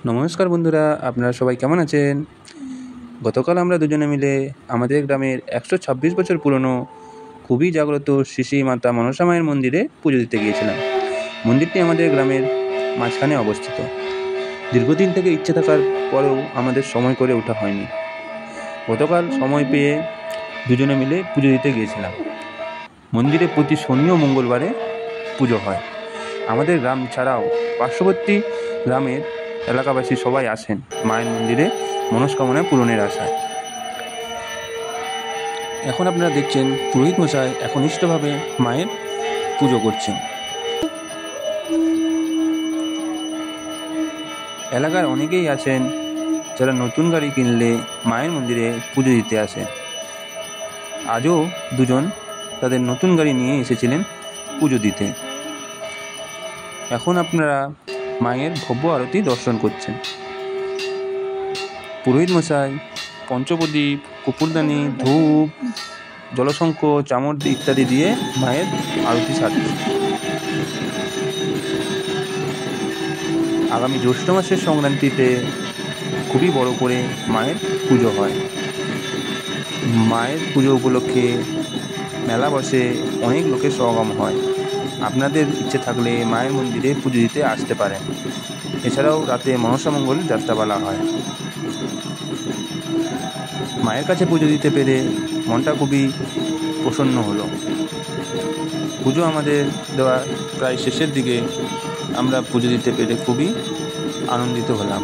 নমস্কার বন্ধুরা, আপনারা সবাই কেমন আছেন? গতকাল আমরা দুজনে মিলে আমাদের গ্রামের 126 বছর পুরনো খুবই জাগ্রত শ্রী শ্রী মাতা মনসা মায়ের মন্দিরে পুজো দিতে গিয়েছিলাম। মন্দিরটি আমাদের গ্রামের মাঝখানে অবস্থিত। দীর্ঘদিন থেকে ইচ্ছে থাকার পরেও আমাদের সময় করে ওঠা হয়নি। গতকাল সময় পেয়ে দুজনে মিলে পুজো দিতে গিয়েছিলাম। মন্দিরে প্রতি শনি ও মঙ্গলবারে পুজো হয়। আমাদের গ্রাম ছাড়াও পার্শ্ববর্তী গ্রামের এলাকাবাসী সবাই আসেন মায়ের মন্দিরে মনস্কামনা পূরণের আশায়। এখন আপনারা দেখছেন পুরোহিত মশাই একনিষ্ঠভাবে মায়ের পুজো করছেন। এলাকার অনেকেই আছেন যারা নতুন গাড়ি কিনলে মায়ের মন্দিরে পুজো দিতে আসেন। আজও দুজন তাদের নতুন গাড়ি নিয়ে এসেছিলেন পুজো দিতে। এখন আপনারা মায়ের ভব্য আরতি দর্শন করছেন। পুরোহিত মশাই পঞ্চপ্রদীপ, কর্পূরদানি, ধূপ, জলশঙ্খ, চামর ইত্যাদি দিয়ে মায়ের আরতি সারছে। আগামী জ্যৈষ্ঠ মাসের সংক্রান্তিতে খুবই বড় করে মায়ের পুজো হয়। মায়ের পুজো উপলক্ষে মেলা বসে, অনেক লোকের সমাগম হয়। আপনাদের ইচ্ছে থাকলে মায়ের মন্দিরে পুজো দিতে আসতে পারেন। এছাড়াও রাতে মনসামঙ্গল যাত্রাপালা হয়। মায়ের কাছে পুজো দিতে পেরে মনটা খুবই প্রসন্ন হলো। পুজো আমাদের দেওয়া প্রায় শেষের দিকে, আমরা পুজো দিতে পেরে খুবই আনন্দিত হলাম।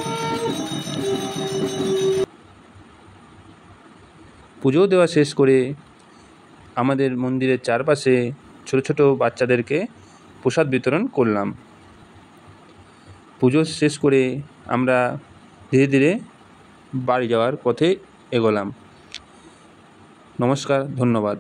পুজো দেওয়া শেষ করে আমাদের মন্দিরের চারপাশে ছোট ছোট বাচ্চাদেরকে প্রসাদ বিতরণ করলাম। পুজো শেষ করে আমরা ধীরে ধীরে বাড়ি যাওয়ার পথে এগোলাম। নমস্কার, ধন্যবাদ।